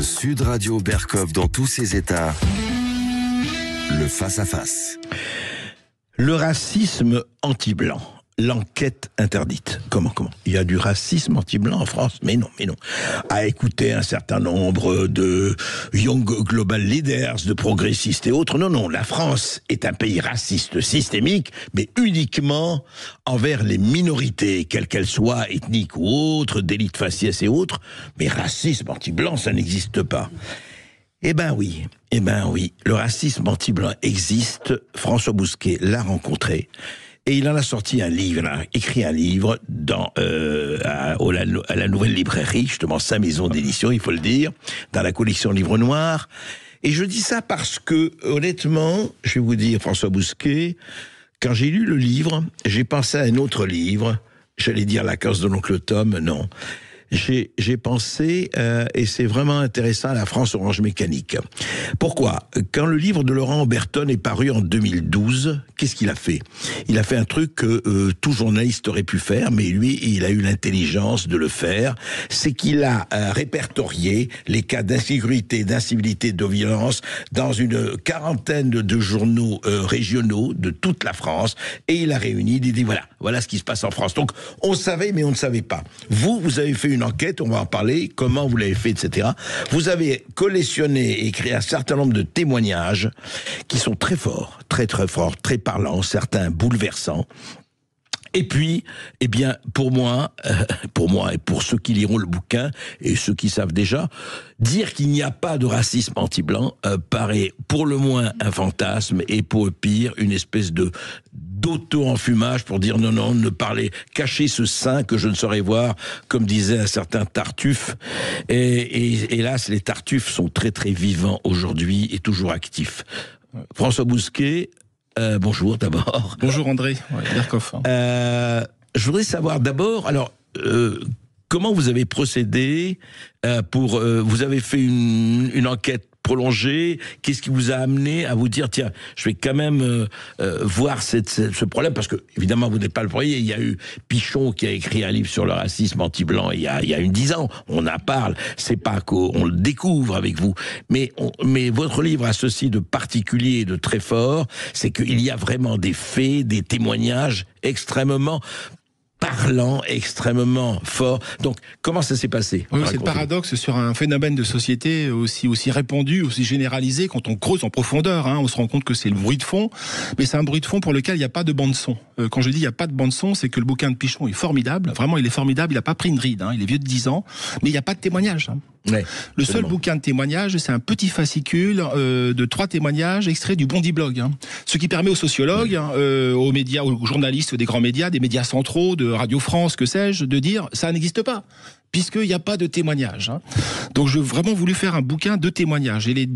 Sud Radio Berkov dans tous ses états. Le face-à-face. Le racisme anti-blanc. L'enquête interdite. Comment il y a du racisme anti-blanc en France? Mais non. À écouter un certain nombre de Young Global Leaders, de progressistes et autres. Non, la France est un pays raciste systémique, mais uniquement envers les minorités, quelles qu'elles soient, ethniques ou autres, d'élite faciès et autres. Mais racisme anti-blanc, ça n'existe pas. Eh ben oui, le racisme anti-blanc existe. François Bousquet l'a rencontré. Et il en a sorti un livre, il a écrit un livre à la Nouvelle Librairie, justement sa maison d'édition, il faut le dire, dans la collection Livre Noir. Et je dis ça parce que, honnêtement, je vais vous dire, François Bousquet, quand j'ai lu le livre, j'ai pensé à un autre livre, j'allais dire La cause de l'oncle Tom, non. J'ai pensé, et c'est vraiment intéressant, à la France Orange Mécanique. Pourquoi? Quand le livre de Laurent Oberton est paru en 2012, qu'est-ce qu'il a fait? Il a fait un truc que tout journaliste aurait pu faire, mais lui, il a eu l'intelligence de le faire. C'est qu'il a répertorié les cas d'insécurité, d'incivilité, de violence dans une quarantaine de journaux régionaux de toute la France, et il a réuni, il dit voilà ce qui se passe en France. Donc, on savait, mais on ne savait pas. Vous avez fait une enquête, on va en parler, comment vous l'avez fait, etc. Vous avez collectionné et écrit un certain nombre de témoignages qui sont très forts, très forts, très parlants, certains bouleversants. Et puis, pour moi et pour ceux qui liront le bouquin et ceux qui savent déjà, dire qu'il n'y a pas de racisme anti-blanc paraît pour le moins un fantasme et pour le pire une espèce d'auto-enfumage pour dire non, ne parlez, cachez ce sein que je ne saurais voir, comme disait un certain Tartuffe. Et hélas, les Tartuffes sont très très vivants aujourd'hui et toujours actifs. François Bousquet, bonjour d'abord. Bonjour André, Berkov. Je voudrais savoir d'abord, comment vous avez procédé vous avez fait une enquête prolongée. Qu'est-ce qui vous a amené à vous dire tiens, je vais quand même voir ce problème, parce que évidemment vous n'êtes pas le premier. Il y a eu Pichon qui a écrit un livre sur le racisme anti-blanc il y a 10 ans. On en parle. C'est pas qu'on le découvre avec vous, mais votre livre a ceci de particulier et de très fort, c'est qu'il y a vraiment des faits, des témoignages extrêmement parlant, extrêmement fort. Donc, comment ça s'est passé? Oui, c'est le paradoxe sur un phénomène de société aussi répandu, aussi généralisé. Quand on creuse en profondeur, on se rend compte que c'est le bruit de fond, mais c'est un bruit de fond pour lequel il n'y a pas de bande-son. Quand je dis il n'y a pas de bande-son, c'est que le bouquin de Pichon est formidable. Vraiment, il est formidable. Il n'a pas pris une ride. Il est vieux de 10 ans, mais il n'y a pas de témoignage. Ouais, le seul bouquin de témoignages, c'est un petit fascicule de 3 témoignages extraits du Bondi Blog. Ce qui permet aux sociologues, aux médias, aux journalistes des grands médias, des médias centraux, de Radio France, que sais-je, de dire ça n'existe pas, puisqu'il n'y a pas de témoignages. Donc j'ai vraiment voulu faire un bouquin de témoignages. Et les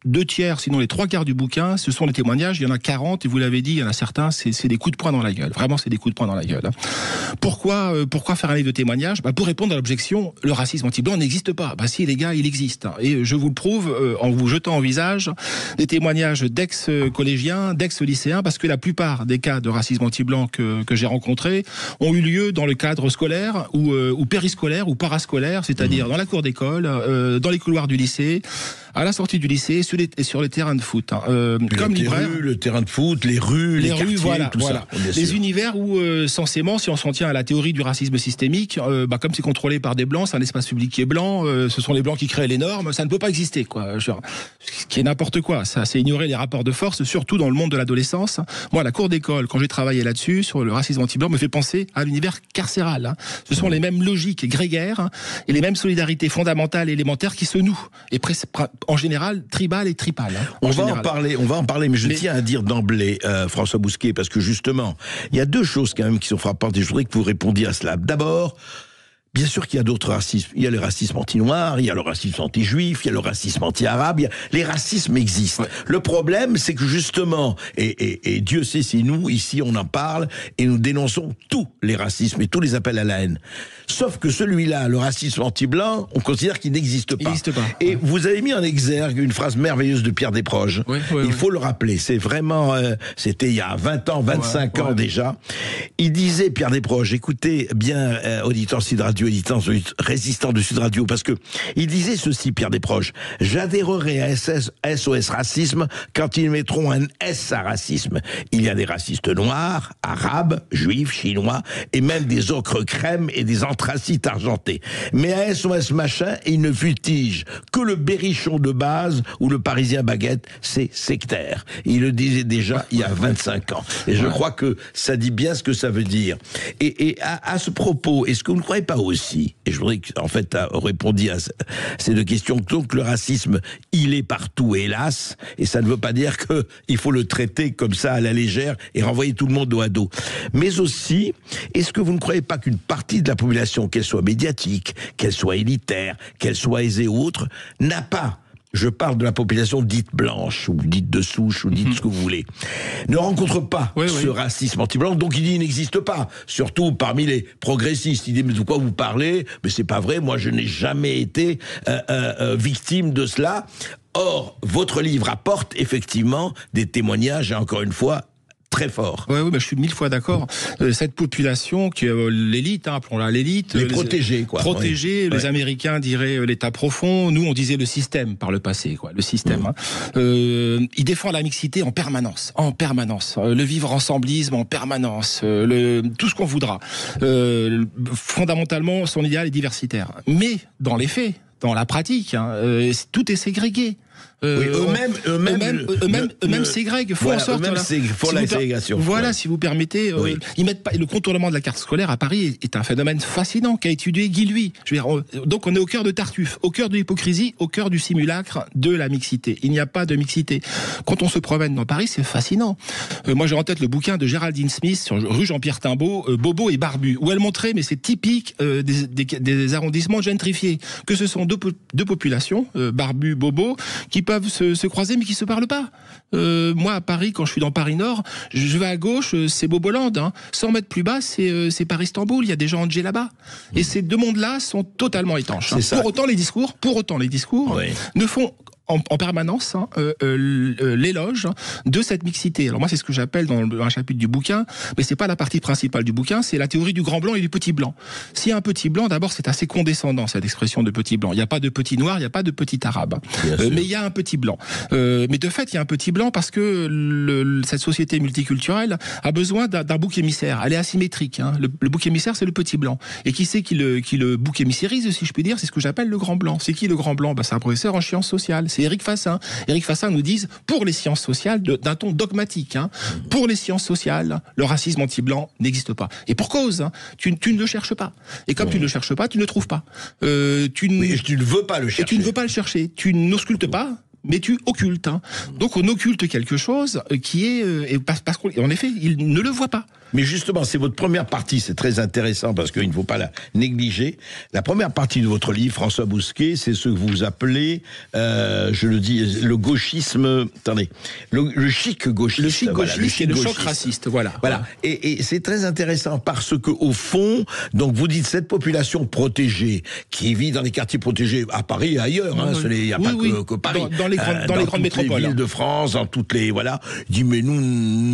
2/3, sinon les 3/4 du bouquin, ce sont des témoignages. Il y en a 40, et vous l'avez dit, il y en a certains, c'est des coups de poing dans la gueule. Vraiment, c'est des coups de poing dans la gueule. Pourquoi faire un livre de témoignages? Pour répondre à l'objection, le racisme anti-blanc n'existe pas. Si les gars, il existe. Et je vous le prouve en vous jetant en visage des témoignages d'ex-collégiens, d'ex-lycéens, parce que la plupart des cas de racisme anti-blanc que j'ai rencontrés ont eu lieu dans le cadre scolaire ou périscolaire ou parascolaire, c'est-à-dire dans la cour d'école, dans les couloirs du lycée, à la sortie du lycée, sur les terrains de foot. Comme libraire, le terrain de foot, les rues, les quartiers, voilà. Ça, les univers où, censément, si on s'en tient à la théorie du racisme systémique, comme c'est contrôlé par des blancs, c'est un espace public qui est blanc, ce sont les blancs qui créent les normes, ça ne peut pas exister, quoi. Ce qui est n'importe quoi. Ça, c'est ignorer les rapports de force, surtout dans le monde de l'adolescence. Moi, la cour d'école, quand j'ai travaillé là-dessus, sur le racisme anti-blanc, me fait penser à l'univers carcéral. Ce sont les mêmes logiques grégaires et les mêmes solidarités fondamentales et élémentaires qui se nouent. Et en général, tribal et tripal. On va en parler, mais je tiens à dire d'emblée, François Bousquet, parce que justement, il y a 2 choses quand même qui sont frappantes et je voudrais que vous répondiez à cela. D'abord, bien sûr qu'il y a d'autres racismes. Il y a le racisme anti-noir, il y a le racisme anti-juif, il y a le racisme anti-arabe. Les racismes existent. Ouais. Le problème, c'est que justement, et Dieu sait si nous, ici, on en parle et nous dénonçons tous les racismes et tous les appels à la haine. Sauf que celui-là, le racisme anti-blanc, on considère qu'il n'existe pas. Et vous avez mis en exergue une phrase merveilleuse de Pierre Desproges. Il faut le rappeler. C'est vraiment, c'était il y a 20 ans, 25 ans déjà. Il disait, Pierre Desproges, écoutez bien, auditeur Sud Radio, Radio, éditeur résistant de Sud Radio, parce que il disait ceci, Pierre Desproges: j'adhérerai à SOS Racisme quand ils mettront un S à racisme. Il y a des racistes noirs, arabes, juifs, chinois, et même des ocres crème et des anthracites argentés. Mais à SOS machin, ils ne futigent que le berrichon de base ou le parisien baguette, c'est sectaire. Il le disait déjà il y a 25 ans. Et je crois que ça dit bien ce que ça veut dire. Et à ce propos, est-ce que vous ne croyez pas aussi, et je voudrais en fait répondre à ces deux questions, donc le racisme, il est partout, hélas, et ça ne veut pas dire qu'il faut le traiter comme ça à la légère et renvoyer tout le monde dos à dos. Mais aussi, est-ce que vous ne croyez pas qu'une partie de la population, qu'elle soit médiatique, qu'elle soit élitaire, qu'elle soit aisée ou autre, n'a pas, je parle de la population dite blanche, ou dite de souche, ou dite ce que vous voulez, ne rencontre pas ce racisme anti-blanc, donc il dit il n'existe pas, surtout parmi les progressistes. Il dit mais de quoi vous parlez? Mais c'est pas vrai, moi je n'ai jamais été victime de cela. Or, votre livre apporte effectivement des témoignages, et encore une fois, très fort. Oui, je suis 1000 fois d'accord. Cette population qui est l'élite, appelons-la l'élite. Les protégés, quoi. Protégés, les Américains diraient l'État profond, nous on disait le système par le passé, quoi. Le système. Il défend la mixité en permanence. Le vivre ensemblisme en permanence. Tout ce qu'on voudra. Fondamentalement, son idéal est diversitaire. Mais, dans les faits, dans la pratique, tout est ségrégué. Eux-mêmes ségrèguent, font en sorte. Font la ségrégation. Voilà, si vous permettez, ils mettent pas. Le contournement de la carte scolaire à Paris est un phénomène fascinant qu'a étudié Guy Luy. Je veux dire, donc on est au cœur de Tartuffe, au cœur de l'hypocrisie, au cœur du simulacre de la mixité. Il n'y a pas de mixité. Quand on se promène dans Paris, c'est fascinant. Moi, j'ai en tête le bouquin de Géraldine Smith sur rue Jean-Pierre Timbaud, Bobo et Barbu, où elle montrait, mais c'est typique des arrondissements gentrifiés, que ce sont deux populations, Barbu, Bobo, qui peuvent se croiser mais qui se parlent pas. Moi à Paris, quand je suis dans Paris Nord, je vais à gauche, c'est Boboland, 100 mètres plus bas c'est Paris-Istanbul, il y a des gens en là-bas. Et ces deux mondes-là sont totalement étanches. Pour autant les discours ne font en permanence l'éloge de cette mixité. Alors moi, c'est ce que j'appelle dans un chapitre du bouquin, mais c'est pas la partie principale du bouquin, c'est la théorie du grand blanc et du petit blanc. S'il y a un petit blanc, d'abord, c'est assez condescendant, cette expression de petit blanc. Il n'y a pas de petit noir, il n'y a pas de petit arabe. Mais il y a un petit blanc. Mais de fait, il y a un petit blanc parce que cette société multiculturelle a besoin d'un bouc émissaire. Elle est asymétrique. Le bouc émissaire, c'est le petit blanc. Et qui c'est qui le bouc émissérise, si je puis dire, c'est ce que j'appelle le grand blanc. C'est qui le grand blanc? C'est un professeur en sciences sociales. C'est Éric Fassin. Éric Fassin nous dit, pour les sciences sociales, d'un ton dogmatique, pour les sciences sociales, le racisme anti-blanc n'existe pas. Et pour cause, tu ne le cherches pas. Et comme tu ne le cherches pas, tu ne le trouves pas. Tu ne veux pas le chercher. Et tu ne veux pas le chercher. Tu n'auscultes pas, mais tu occultes. Donc on occulte quelque chose qui est... parce qu'en effet, il ne le voit pas. Mais justement, c'est votre première partie, c'est très intéressant parce qu'il ne faut pas la négliger. La première partie de votre livre, François Bousquet, c'est ce que vous appelez, je le dis, le gauchisme... Attendez, le chic gauchiste. Le chic gauchiste et le choc raciste, voilà. Et c'est très intéressant parce que au fond, donc vous dites cette population protégée qui vit dans les quartiers protégés à Paris et ailleurs, il n'y a pas que Paris. Dans les grandes métropoles. Les villes de France, dans toutes les... Voilà. Il dit, mais nous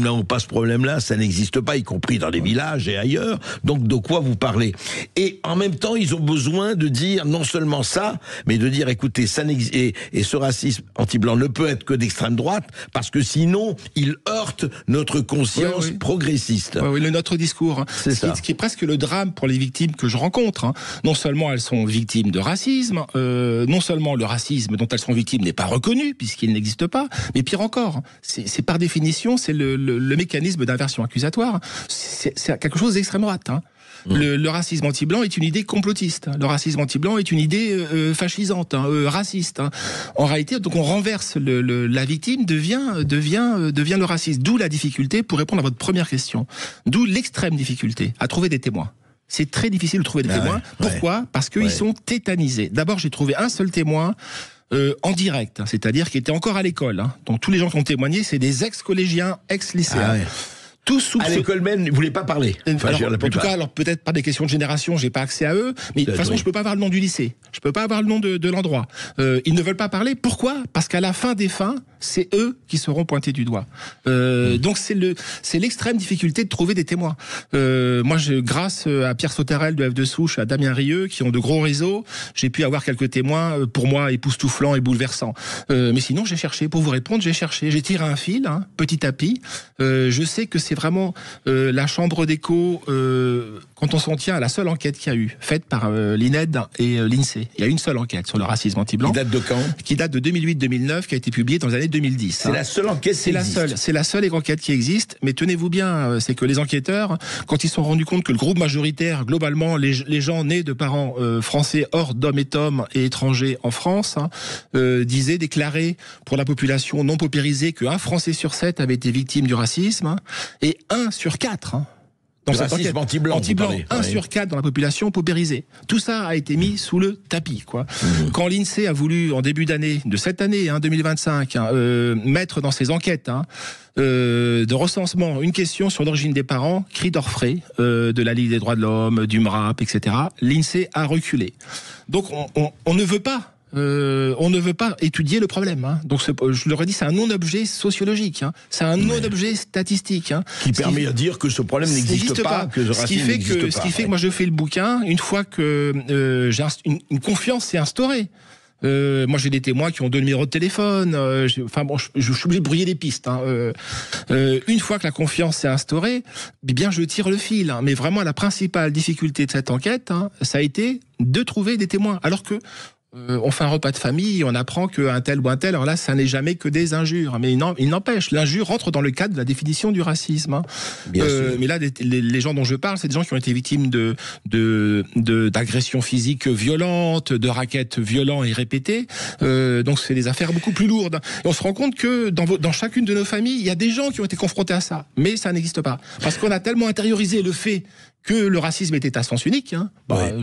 n'avons pas ce problème-là, ça n'existe pas, y compris dans les villages et ailleurs. Donc, de quoi vous parlez? Et en même temps, ils ont besoin de dire non seulement ça, mais de dire, écoutez, ça n'existe... Et ce racisme anti-blanc ne peut être que d'extrême droite, parce que sinon, il heurte notre conscience progressiste. Notre discours. Ce qui est presque le drame pour les victimes que je rencontre. Non seulement elles sont victimes de racisme, non seulement le racisme dont elles sont victimes n'est pas reconnu, puisqu'il n'existe pas, mais pire encore, c'est par définition, c'est le mécanisme d'inversion accusatoire. C'est quelque chose d'extrême droite. Le racisme anti-blanc est une idée complotiste. Le racisme anti-blanc est une idée fascisante, raciste. En réalité, donc on renverse la victime devient le raciste. D'où la difficulté, pour répondre à votre première question, d'où l'extrême difficulté à trouver des témoins. C'est très difficile de trouver des témoins. Pourquoi? Parce qu'ils sont tétanisés. D'abord, j'ai trouvé un seul témoin en direct, c'est-à-dire qui était encore à l'école. Donc tous les gens qui ont témoigné, c'est des ex-collégiens, ex-lycéens. Tous à l'école même, ils ne voulaient pas parler. En tout cas, alors peut-être pas des questions de génération, j'ai pas accès à eux, mais de toute façon, je peux pas avoir le nom du lycée, je peux pas avoir le nom de l'endroit. Ils ne veulent pas parler. Pourquoi? Parce qu'à la fin des fins, c'est eux qui seront pointés du doigt. Donc c'est l'extrême difficulté de trouver des témoins. Moi, grâce à Pierre Sauterelle de F de Souche, à Damien Rieu, qui ont de gros réseaux, j'ai pu avoir quelques témoins, pour moi, époustouflants et bouleversants. Mais sinon, j'ai cherché. Pour vous répondre, j'ai cherché. J'ai tiré un fil, petit à petit. Je sais que c'est vraiment la chambre d'écho, quand on s'en tient à la seule enquête qu'il y a eu, faite par l'INED et l'INSEE. Il y a une seule enquête sur le racisme anti-blanc. Qui date de quand ? Qui date de 2008-2009, qui a été publiée dans les années 2010. C'est la seule enquête qui existe. C'est la seule enquête qui existe. Mais tenez-vous bien, c'est que les enquêteurs, quand ils se sont rendus compte que le groupe majoritaire, globalement, les gens nés de parents français hors d'hommes et étrangers en France, déclaraient pour la population non paupérisée que 1 Français sur 7 avait été victime du racisme, et 1 sur 4. Dans le cette racisme anti-blanc. 1 sur 4 dans la population paupérisée. Tout ça a été mis sous le tapis, quoi. Quand l'INSEE a voulu, en début d'année, de cette année, 2025, mettre dans ses enquêtes de recensement une question sur l'origine des parents, cri d'orfraie, de la Ligue des droits de l'homme, du MRAP, etc., l'INSEE a reculé. Donc on ne veut pas. On ne veut pas étudier le problème. Donc, je leur ai dit, c'est un non-objet sociologique. C'est un non-objet statistique. Qui permet à dire que ce problème n'existe pas, que ce racisme n'existe pas. Ce qui fait que moi, je fais le bouquin, une fois que j'ai une confiance s'est instaurée. Moi, j'ai des témoins qui ont 2 numéros de téléphone. Je suis obligé de brouiller les pistes. Une fois que la confiance s'est instaurée, eh bien, je tire le fil. Mais vraiment, la principale difficulté de cette enquête, ça a été de trouver des témoins. Alors que on fait un repas de famille, on apprend qu'un tel ou un tel, alors là, ça n'est jamais que des injures. Mais il n'empêche, l'injure rentre dans le cadre de la définition du racisme. Bien sûr. Mais là, les gens dont je parle, c'est des gens qui ont été victimes d'agressions physiques violentes, de rackets violents et répétés. Donc, c'est des affaires beaucoup plus lourdes. Et on se rend compte que dans chacune de nos familles, il y a des gens qui ont été confrontés à ça. Mais ça n'existe pas. Parce qu'on a tellement intériorisé le fait que le racisme était à sens unique.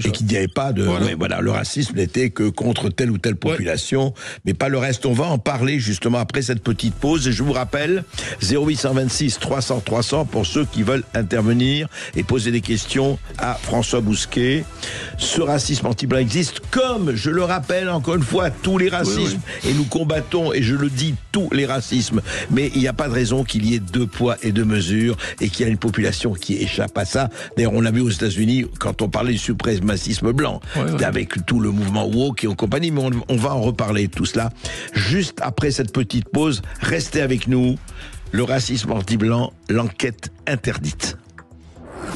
Et qu'il n'y avait pas de... Voilà. Le racisme n'était que contre telle ou telle population, mais pas le reste. On va en parler justement après cette petite pause. Et je vous rappelle, 0826 300 300 pour ceux qui veulent intervenir et poser des questions à François Bousquet. Ce racisme anti-blanc existe, comme, je le rappelle encore une fois, tous les racismes. Et nous combattons, et je le dis, tous les racismes. Mais il n'y a pas de raison qu'il y ait 2 poids et 2 mesures et qu'il y a une population qui échappe à ça. D'ailleurs, on l'a vu aux États-Unis quand on parlait du suprémacisme blanc, avec tout le mouvement woke et en compagnie, mais on va en reparler de tout cela juste après cette petite pause. Restez avec nous. Le racisme anti-blanc, l'enquête interdite.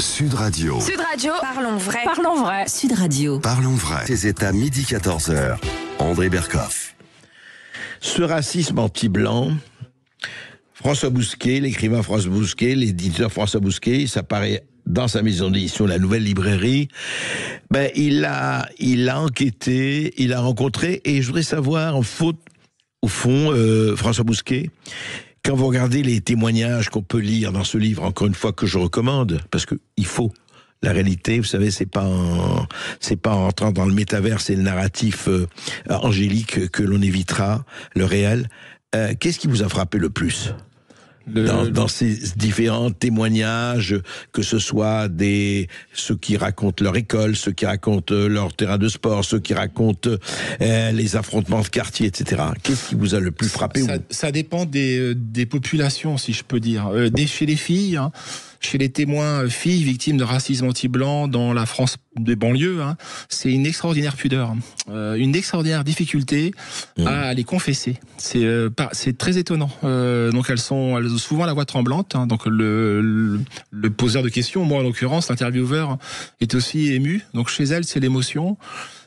Sud Radio. Sud Radio. Parlons vrai. Parlons vrai. Sud Radio. Parlons vrai. Ces états midi 14h. André Berkoff. Ce racisme anti-blanc, François Bousquet, l'écrivain François Bousquet, l'éditeur François Bousquet, ça paraît dans sa maison d'édition, la Nouvelle Librairie, il a enquêté, il a rencontré, et je voudrais savoir, au fond, François Bousquet, quand vous regardez les témoignages qu'on peut lire dans ce livre, encore une fois, que je recommande, parce que il faut. La réalité, vous savez, c'est pas en rentrant dans le métaverse et le narratif angélique que l'on évitera le réel. Qu'est-ce qui vous a frappé le plus ? Dans ces différents témoignages, que ce soit ceux qui racontent leur école, ceux qui racontent leur terrain de sport, ceux qui racontent les affrontements de quartier, etc. Qu'est-ce qui vous a le plus frappé ? Ça dépend des populations, si je peux dire. Chez les filles, chez les témoins filles victimes de racisme anti-blanc dans la France des banlieues, c'est une extraordinaire pudeur, une extraordinaire difficulté à les confesser. C'est très étonnant. Donc elles ont souvent la voix tremblante. Donc le poseur de questions, moi en l'occurrence, l'intervieweur, est aussi ému. Donc chez elles, c'est l'émotion.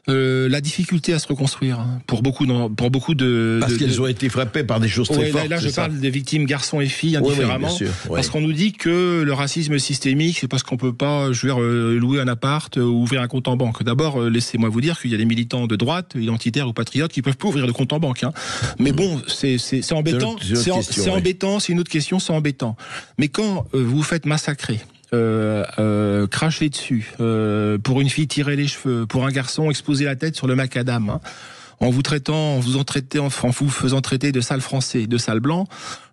La difficulté à se reconstruire pour beaucoup de parce qu'elles ont été frappées par des choses très fortes. Là je parle des victimes garçons et filles indifféremment, parce qu'on nous dit que le racisme systémique, c'est parce qu'on peut pas louer un appart ou ouvrir un compte en banque. D'abord, laissez-moi vous dire qu'il y a des militants de droite, identitaires ou patriotes, qui peuvent pas ouvrir de compte en banque. Mais bon, c'est embêtant, c'est embêtant, c'est une autre question, c'est embêtant. Mais quand vous vous faites massacrer, cracher dessus, pour une fille tirer les cheveux, pour un garçon exposer la tête sur le macadam, en vous faisant traiter de sale français, de sale blanc,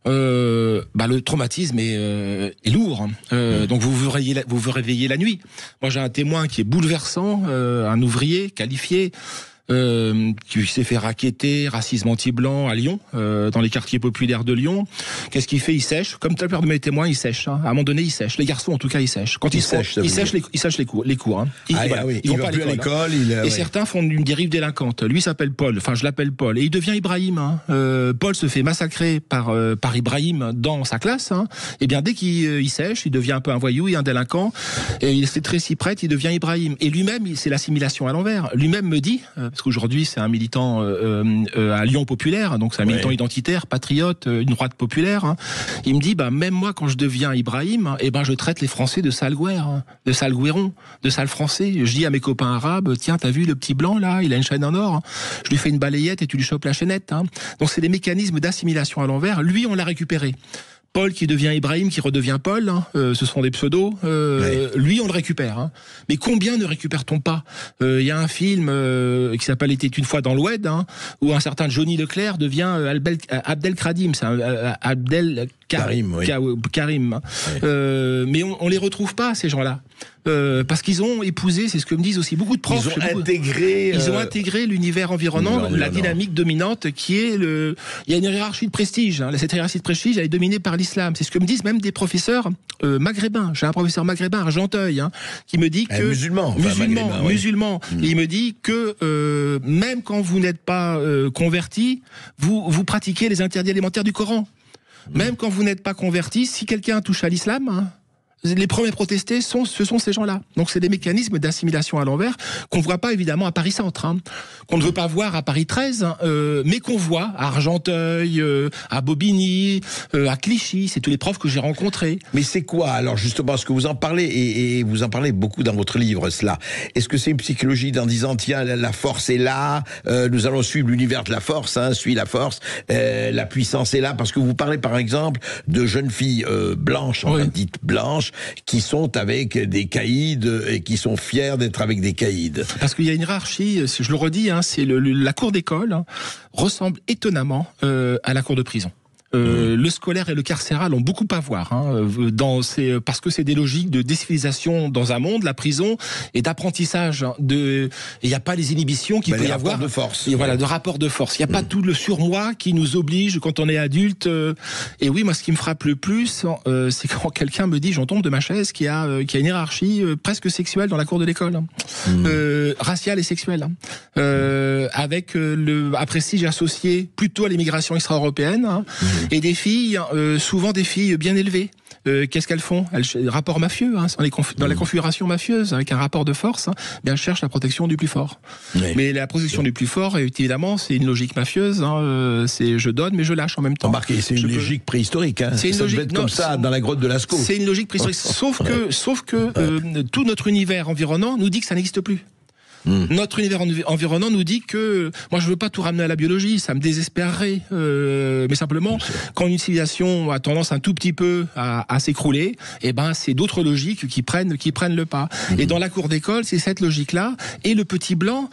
le traumatisme est lourd. Donc vous vous réveillez la nuit. Moi j'ai un témoin qui est bouleversant, un ouvrier qualifié, qui s'est fait racketter, racisme anti-blanc à Lyon, dans les quartiers populaires de Lyon. Qu'est-ce qu'il fait? Il sèche, comme la plupart de mes témoins, il sèche. Hein. À un moment donné, il sèche. Les garçons, en tout cas, ils sèchent. Quand ils sèchent les cours. Hein. Ils vont pas à l'école. Et certains font une dérive délinquante. Lui s'appelle Paul. Enfin, je l'appelle Paul. Et il devient Ibrahim. Hein. Paul se fait massacrer par Ibrahim dans sa classe. Hein. Et bien, dès qu'il sèche, il devient un peu un voyou et un délinquant. Et il se très si prête, il devient Ibrahim. Et lui-même, c'est l'assimilation à l'envers. Lui-même me dit, parce qu'aujourd'hui, c'est un militant à Lyon populaire, donc c'est un militant identitaire, patriote, une droite populaire. Hein. Il me dit, même moi, quand je deviens Ibrahim, je traite les Français de sales gouères, hein, de sales gouérons, de sales Français. Je dis à mes copains arabes, tiens, t'as vu le petit blanc là, il a une chaîne en or. Hein. Je lui fais une balayette et tu lui chopes la chaînette. Hein. Donc c'est des mécanismes d'assimilation à l'envers. Lui, on l'a récupéré. Paul qui devient Ibrahim, qui redevient Paul, hein, ce sont des pseudos. Lui, on le récupère. Hein. Mais combien ne récupère-t-on pas? Il y a un film qui s'appelle Était une fois dans l'Oued, hein, où un certain Johnny Leclerc devient Abdelkradim, c'est Abdel Karim. Karim. Mais on les retrouve pas, ces gens-là. Parce qu'ils ont épousé, c'est ce que me disent aussi beaucoup de profs. Ils ont intégré l'univers environnant, la dynamique dominante qui est il y a une hiérarchie de prestige. Hein. Cette hiérarchie de prestige, elle est dominée par l'islam. C'est ce que me disent même des professeurs maghrébins. J'ai un professeur maghrébin, Argenteuil, hein, qui me dit que musulman. Et il me dit que même quand vous n'êtes pas converti, vous pratiquez les interdits élémentaires du Coran. Même quand vous n'êtes pas converti, si quelqu'un touche à l'islam, hein, les premiers protestés ce sont ces gens-là. Donc c'est des mécanismes d'assimilation à l'envers qu'on ne voit pas évidemment à Paris Centre, hein, qu'on ne veut pas voir à Paris 13, hein, mais qu'on voit à Argenteuil, à Bobigny, à Clichy. C'est tous les profs que j'ai rencontrés. Mais c'est quoi alors justement, parce que vous en parlez et vous en parlez beaucoup dans votre livre, cela. Est-ce que c'est une psychologie en disant tiens, la force est là, nous allons suivre l'univers de la force, hein, suis la force, la puissance est là, parce que vous parlez par exemple de jeunes filles blanches, dites blanches, qui sont avec des caïds et qui sont fiers d'être avec des caïds. Parce qu'il y a une hiérarchie, je le redis, hein, c'est la cour d'école, hein, ressemble étonnamment à la cour de prison. Le scolaire et le carcéral ont beaucoup à voir, hein, parce que c'est des logiques de décivilisation dans un monde, la prison, et d'apprentissage. Il n'y a pas les inhibitions qu'il peut y avoir. De force. Et voilà, de rapport de force. Il n'y a pas tout le surmoi qui nous oblige quand on est adulte. Et oui, moi, ce qui me frappe le plus, c'est quand quelqu'un me dit, j'en tombe de ma chaise, qu'il y a une hiérarchie presque sexuelle dans la cour de l'école, hein. Raciale et sexuelle, hein. Avec un prestige associé plutôt à l'immigration extra-européenne, hein. Et des filles, souvent des filles bien élevées. Qu'est-ce qu'elles font? Rapport mafieux, hein, dans la configuration mafieuse, avec un rapport de force, hein, elles cherchent la protection du plus fort. Mais la protection du plus fort, évidemment, c'est une logique mafieuse. Hein, c'est je donne, mais je lâche en même temps. Remarquez, c'est une logique préhistorique. Hein. C'est une logique devait être comme ça dans la grotte de Lascaux. C'est une logique préhistorique. Sauf que tout notre univers environnant nous dit que ça n'existe plus. Notre univers environnant nous dit que, moi je veux pas tout ramener à la biologie, ça me désespérerait, mais simplement quand une civilisation a tendance un tout petit peu à s'écrouler, c'est d'autres logiques qui prennent le pas. Et dans la cour d'école, c'est cette logique-là, et le petit blanc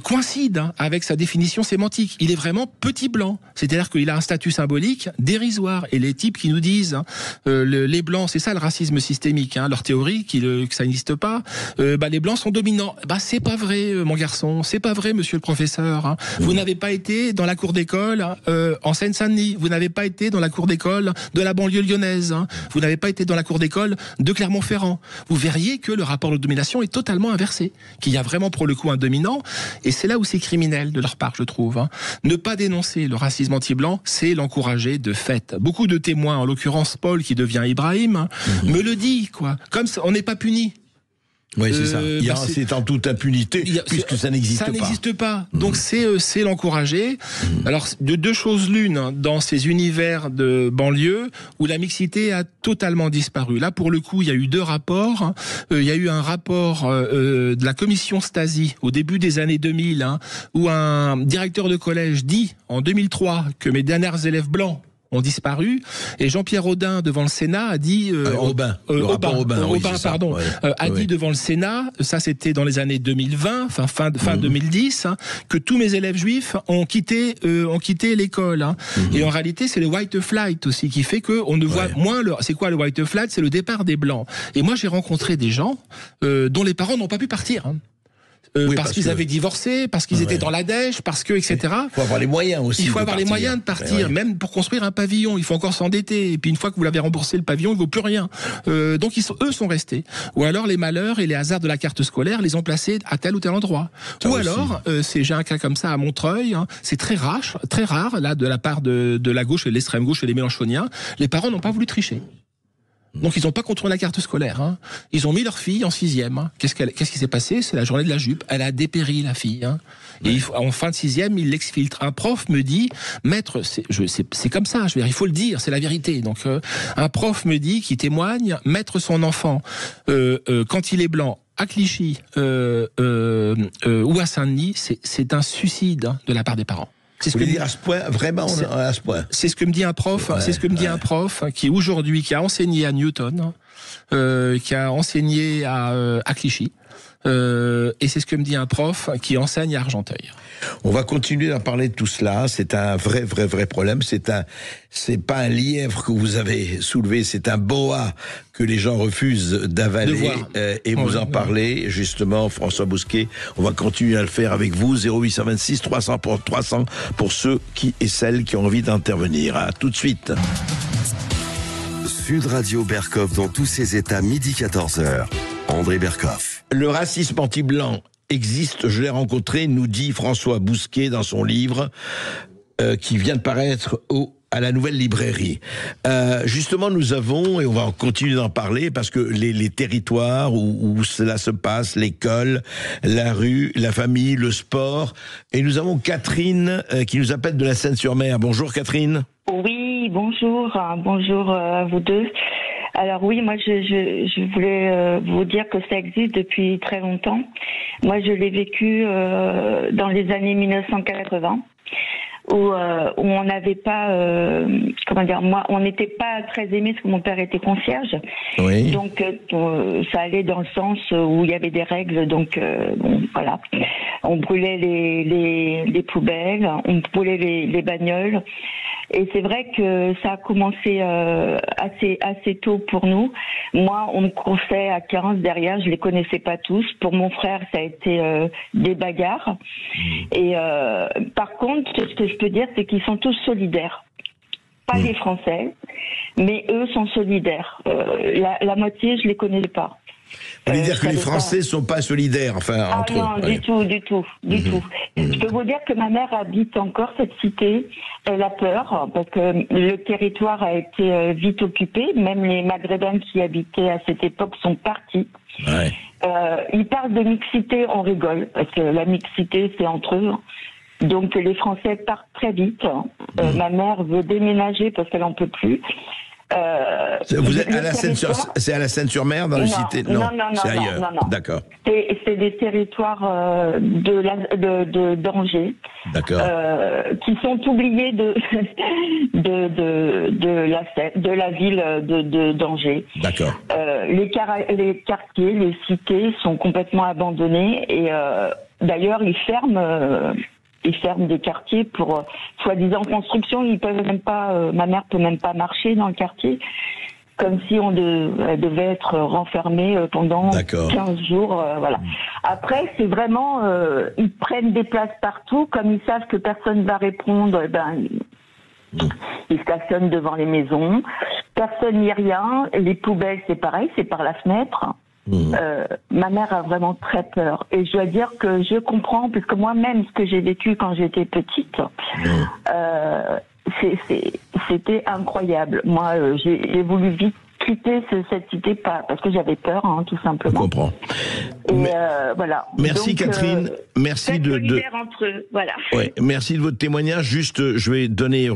coïncide, hein, avec sa définition sémantique. Il est vraiment petit blanc, c'est-à-dire qu'il a un statut symbolique dérisoire. Et les types qui nous disent, hein, les blancs, c'est ça le racisme systémique, hein, leur théorie que ça n'existe pas. Les blancs sont dominants. C'est pas vrai, mon garçon. C'est pas vrai, monsieur le professeur. Hein. Vous n'avez pas été dans la cour d'école en Seine-Saint-Denis. Vous n'avez pas été dans la cour d'école de la banlieue lyonnaise. Hein. Vous n'avez pas été dans la cour d'école de Clermont-Ferrand. Vous verriez que le rapport de domination est totalement inversé. Qu'il y a vraiment pour le coup un dominant. Et c'est là où c'est criminel de leur part, je trouve. Hein. Ne pas dénoncer le racisme anti-blanc, c'est l'encourager de fait. Beaucoup de témoins, en l'occurrence Paul qui devient Ibrahim, me le dit, quoi. Comme ça, on n'est pas puni. Oui, c'est ça. C'est en toute impunité, puisque ça n'existe pas. Ça n'existe pas. Donc c'est l'encourager. Alors, de deux choses l'une, dans ces univers de banlieue, où la mixité a totalement disparu. Là, pour le coup, il y a eu deux rapports. Il y a eu un rapport de la commission Stasi, au début des années 2000, hein, où un directeur de collège dit, en 2003, que mes derniers élèves blancs ont disparu, et Jean-Pierre Audin devant le Sénat a dit Aubin, dit devant le Sénat, ça c'était dans les années 2020, fin 2010, hein, que tous mes élèves juifs ont quitté l'école, hein. Et en réalité c'est le white flight aussi qui fait que on ne voit moins c'est quoi le white flight? C'est le départ des blancs. Et moi j'ai rencontré des gens dont les parents n'ont pas pu partir, hein. parce qu'ils avaient divorcé, parce qu'ils étaient dans la dèche, parce que, etc. Il faut avoir les moyens aussi. Il faut avoir les moyens de partir, même pour construire un pavillon, il faut encore s'endetter. Et puis une fois que vous l'avez remboursé, le pavillon, il ne vaut plus rien. Donc eux sont restés. Ou alors les malheurs et les hasards de la carte scolaire les ont placés à tel ou tel endroit. Ou alors, j'ai un cas comme ça à Montreuil, hein, c'est très rare, là, de la part de la gauche et de l'extrême gauche et des mélenchoniens, les parents n'ont pas voulu tricher. Donc ils n'ont pas contrôlé la carte scolaire. Hein. Ils ont mis leur fille en 6e. Hein. Qu'est-ce qui s'est passé? C'est la journée de la jupe. Elle a dépéri, la fille. Hein. Et en fin de 6e, il l'exfiltre. Un prof me dit, maître, c'est comme ça. Je veux dire, il faut le dire, c'est la vérité. Donc un prof me dit, qui témoigne, mettre son enfant quand il est blanc à Clichy ou à Saint-Denis, c'est un suicide de la part des parents. C'est ce que dire à ce point, vraiment à ce point. C'est ce que me dit un prof. C'est ce que me dit un prof qui aujourd'hui qui a enseigné à Newton, qui a enseigné à Clichy, et c'est ce que me dit un prof qui enseigne à Argenteuil. On va continuer à parler de tout cela. C'est un vrai problème. C'est pas un lièvre que vous avez soulevé, c'est un boa que les gens refusent d'avaler. Et vous en parlez justement, François Bousquet. On va continuer à le faire avec vous. 0826 300 pour ceux qui et celles qui ont envie d'intervenir. À tout de suite. Sud Radio Berkhof dans tous ses états, midi 14h. André Berkhof. Le racisme anti-blanc existe, je l'ai rencontré, nous dit François Bousquet dans son livre qui vient de paraître à la Nouvelle Librairie. Justement, nous avons, et on va continuer d'en parler, parce que les territoires où cela se passe, l'école, la rue, la famille, le sport, et nous avons Catherine qui nous appelle de la Seine-sur-Mer. Bonjour Catherine. Oui, bonjour à vous deux. Alors oui, moi je voulais vous dire que ça existe depuis très longtemps. Moi je l'ai vécu dans les années 1980 où on n'avait pas on n'était pas très aimés parce que mon père était concierge. Oui. Donc ça allait dans le sens où il y avait des règles, donc voilà. On brûlait les poubelles, on brûlait les bagnoles. Et c'est vrai que ça a commencé assez tôt pour nous. Moi, on me coursait à 15 derrière, je les connaissais pas tous. Pour mon frère, ça a été des bagarres. Et par contre, ce que je peux dire, c'est qu'ils sont tous solidaires. Pas les Français, mais eux sont solidaires. La moitié, je les connais pas. Vous voulez dire que les Français ne sont pas solidaires, entre eux? Non, du tout. Je peux vous dire que ma mère habite encore cette cité. Elle a peur parce que le territoire a été vite occupé. Même les Maghrébins qui habitaient à cette époque sont partis. Ouais. Ils parlent de mixité, on rigole parce que la mixité c'est entre eux. Donc les Français partent très vite. Ma mère veut déménager parce qu'elle en peut plus. Vous êtes à la c'est à la Seine-sur-Mer dans les cités? Non, c'est ailleurs. Non. D'accord. C'est des territoires d'Angers. D'accord. Qui sont oubliés de la ville d'Angers. D'accord. Les quartiers, les cités sont complètement abandonnés et d'ailleurs ils ferment des quartiers pour soi-disant construction. Ils peuvent même pas. Ma mère peut même pas marcher dans le quartier, comme si elle devait être renfermée pendant 15 jours. Voilà. Après, c'est vraiment ils prennent des places partout, comme ils savent que personne va répondre. Ils stationnent devant les maisons. Personne n'y rien. Les poubelles, c'est pareil, c'est par la fenêtre. Ma mère a vraiment très peur et je dois dire que je comprends puisque moi-même ce que j'ai vécu quand j'étais petite c'était incroyable. Moi j'ai voulu vite quitter cette cité parce que j'avais peur tout simplement. Je comprends. Et voilà. Merci. Donc, Catherine, merci de entre eux, voilà. Ouais, merci de votre témoignage. Juste, je vais redonner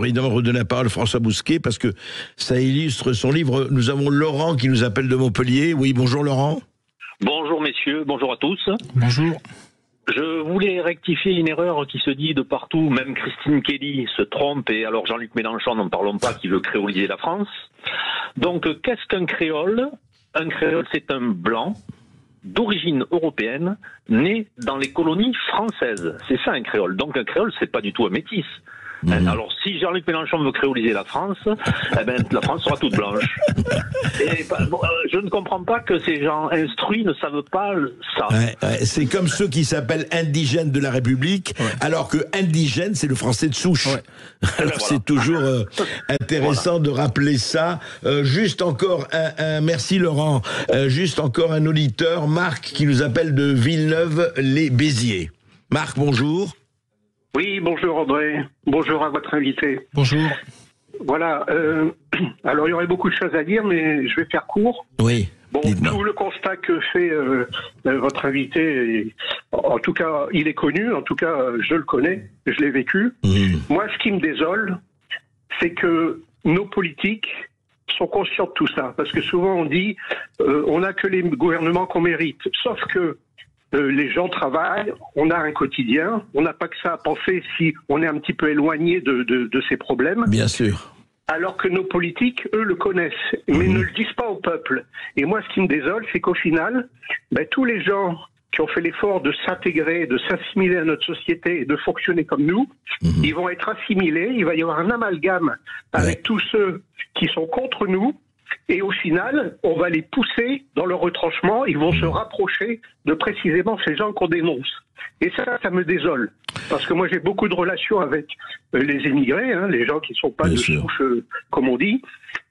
la parole à François Bousquet parce que ça illustre son livre. Nous avons Laurent qui nous appelle de Montpellier. Oui, bonjour Laurent. Bonjour messieurs, bonjour à tous. Bonjour. Je voulais rectifier une erreur qui se dit de partout, même Christine Kelly se trompe, et alors Jean-Luc Mélenchon, n'en parlons pas, qui veut créoliser la France. Donc, qu'est-ce qu'un créole? Un créole, c'est un blanc d'origine européenne, né dans les colonies françaises. C'est ça un créole. Donc un créole, c'est pas du tout un métis. Alors, si Jean-Luc Mélenchon veut créoliser la France, la France sera toute blanche. Et, je ne comprends pas que ces gens instruits ne savent pas ça. C'est comme ceux qui s'appellent indigènes de la République, alors que indigène, c'est le français de souche. Alors c'est toujours intéressant de rappeler ça. Juste encore merci Laurent, juste encore un auditeur, Marc, qui nous appelle de Villeneuve-les-Béziers. Marc, bonjour. Oui, bonjour André. Bonjour à votre invité. Bonjour. Voilà. Alors, il y aurait beaucoup de choses à dire, mais je vais faire court. Oui. Bon, tout le constat que fait votre invité, en tout cas, il est connu. En tout cas, je le connais. Je l'ai vécu. Moi, ce qui me désole, c'est que nos politiques sont conscients de tout ça. Parce que souvent, on dit on n'a que les gouvernements qu'on mérite. Sauf que les gens travaillent, on a un quotidien, on n'a pas que ça à penser si on est un petit peu éloigné de ces problèmes. Bien sûr. Alors que nos politiques, eux, le connaissent, mais ne le disent pas au peuple. Et moi, ce qui me désole, c'est qu'au final, tous les gens qui ont fait l'effort de s'intégrer, de s'assimiler à notre société et de fonctionner comme nous, ils vont être assimilés, il va y avoir un amalgame avec tous ceux qui sont contre nous. Et au final, on va les pousser dans le retranchement, ils vont se rapprocher de précisément ces gens qu'on dénonce. Et ça me désole. Parce que moi, j'ai beaucoup de relations avec les émigrés, les gens qui ne sont pas de souche, comme on dit.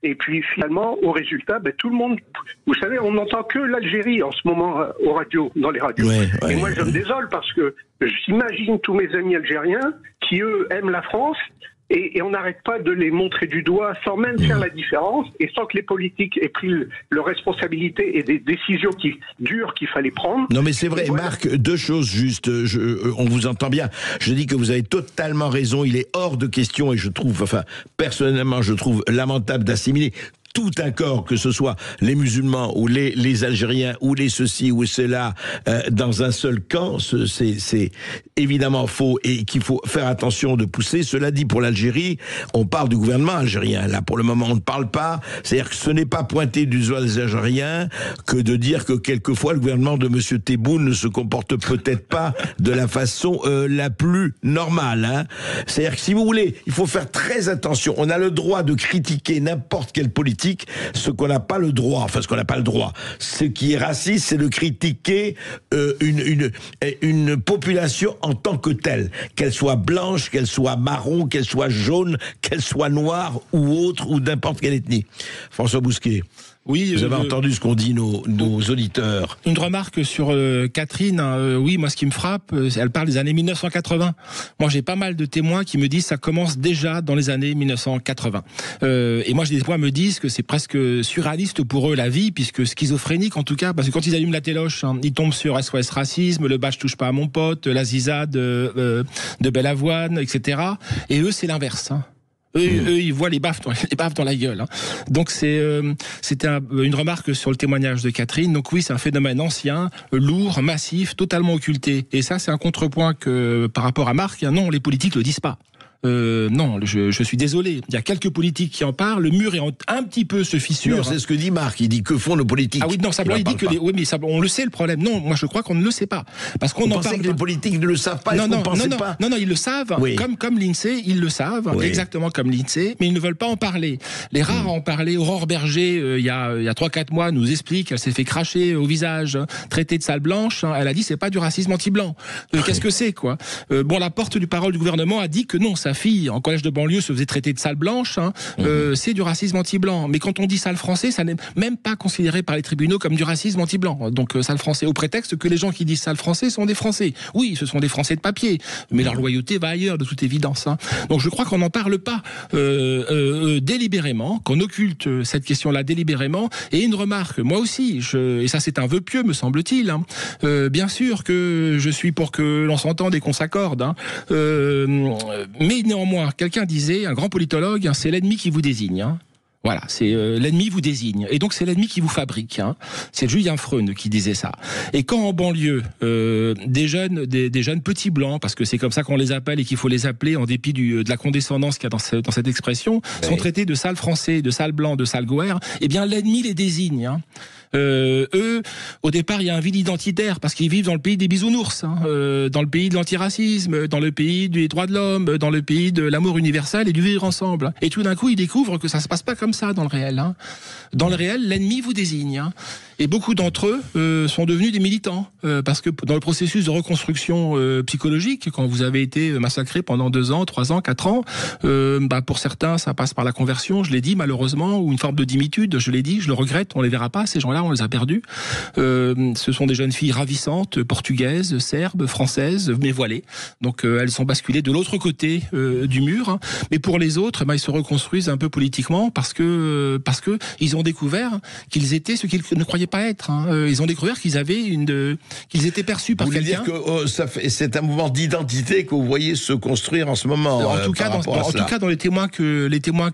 Et puis finalement, au résultat, tout le monde... Vous savez, on n'entend que l'Algérie en ce moment dans les radios. Et moi, je me désole parce que j'imagine tous mes amis algériens qui, eux, aiment la France. Et on n'arrête pas de les montrer du doigt sans même faire la différence et sans que les politiques aient pris leur responsabilité et des décisions dures qu'il fallait prendre. Non mais c'est vrai, Marc, deux choses juste, on vous entend bien. Je dis que vous avez totalement raison, il est hors de question et je trouve, personnellement je trouve lamentable d'assimiler tout un corps, que ce soit les musulmans ou les Algériens ou les ceci ou cela, dans un seul camp, c'est évidemment faux et qu'il faut faire attention de pousser. Cela dit, pour l'Algérie, on parle du gouvernement algérien. Là, pour le moment, on ne parle pas. C'est-à-dire que ce n'est pas pointer du doigt des Algériens que de dire que quelquefois le gouvernement de M. Tebboune ne se comporte peut-être pas de la façon la plus normale. C'est-à-dire que si vous voulez, il faut faire très attention. On a le droit de critiquer n'importe quelle politique. Ce qu'on n'a pas le droit, ce qui est raciste, c'est de critiquer une population en tant que telle, qu'elle soit blanche, qu'elle soit marron, qu'elle soit jaune, qu'elle soit noire ou autre, ou n'importe quelle ethnie. François Bousquet. Oui, vous avez entendu ce qu'ont dit nos auditeurs. Une remarque sur Catherine. Oui, moi, ce qui me frappe, elle parle des années 1980. Moi, j'ai pas mal de témoins qui me disent que ça commence déjà dans les années 1980. Et moi, j'ai des témoins qui me disent que c'est presque surréaliste pour eux la vie, puisque schizophrénique en tout cas, parce que quand ils allument la téloche, ils tombent sur SOS Racisme, le je touche pas à mon pote, la Ziza de Belle-Avoine, etc. Et eux, c'est l'inverse. Eux, ils voient les baffes dans la gueule. Donc c'était une remarque sur le témoignage de Catherine. Donc oui, c'est un phénomène ancien, lourd, massif, totalement occulté. Et ça, c'est un contrepoint que par rapport à Marc, non, les politiques le disent pas. Non, je suis désolé. Il y a quelques politiques qui en parlent. Le mur est un petit peu se fissure. Non, c'est ce que dit Marc. Il dit que font nos politiques. Ah oui, non, simplement il dit que oui, mais on le sait le problème. Non, moi je crois qu'on ne le sait pas, parce qu'on en parle. Que les politiques ne le savent pas. Non, ils le savent. Oui. Comme l'INSEE, ils le savent, exactement comme l'INSEE, mais ils ne veulent pas en parler. Les rares à en parler. Aurore Berger, il y a 3-4 mois, nous explique qu'elle s'est fait cracher au visage, traitée de sale blanche. Elle a dit c'est pas du racisme anti-blanc. Qu'est-ce que c'est quoi? Bon, la porte-parole du gouvernement a dit que non, sa fille en collège de banlieue se faisait traiter de sale blanche, c'est du racisme anti-blanc. Mais quand on dit sale français, ça n'est même pas considéré par les tribunaux comme du racisme anti-blanc. Donc sale français, au prétexte que les gens qui disent sale français sont des Français. Oui, ce sont des Français de papier, mais leur loyauté va ailleurs, de toute évidence. Donc je crois qu'on n'en parle pas délibérément, qu'on occulte cette question-là délibérément. Et une remarque, moi aussi, et ça c'est un vœu pieux, me semble-t-il, bien sûr que je suis pour que l'on s'entende et qu'on s'accorde, mais néanmoins, quelqu'un disait, un grand politologue, c'est l'ennemi qui vous désigne. Voilà, c'est l'ennemi vous désigne. Et donc c'est l'ennemi qui vous fabrique. Hein. C'est Julien Freune qui disait ça. Et quand en banlieue, des jeunes petits blancs, parce que c'est comme ça qu'on les appelle et qu'il faut les appeler en dépit de la condescendance qu'il y a dans cette expression, sont traités de sales français, de sales blancs, de sales gouères, eh bien l'ennemi les désigne. Hein. Eux, au départ, il y a un vide identitaire parce qu'ils vivent dans le pays des bisounours, hein, dans le pays de l'antiracisme, dans le pays des droits de l'homme, dans le pays de l'amour universel et du vivre ensemble. Et tout d'un coup, ils découvrent que ça se passe pas comme ça dans le réel. Hein. Dans le réel, l'ennemi vous désigne. Hein. Et beaucoup d'entre eux sont devenus des militants parce que dans le processus de reconstruction psychologique, quand vous avez été massacré pendant 2 ans, 3 ans, 4 ans, pour certains, ça passe par la conversion, je l'ai dit malheureusement, ou une forme de dimitude, je l'ai dit, je le regrette, on les verra pas, ces gens-là, on les a perdus. Ce sont des jeunes filles ravissantes, portugaises, serbes, françaises, mais voilées. Donc elles sont basculées de l'autre côté du mur. Hein. Mais pour les autres, ils se reconstruisent un peu politiquement parce que ils ont découvert qu'ils étaient ce qu'ils ne croyaient pas être. Hein. Ils ont découvert qu'ils avaient qu'ils étaient perçus par quelqu'un. Vous voulez dire que c'est un mouvement d'identité que vous voyez se construire en ce moment. En tout cas, dans les témoins que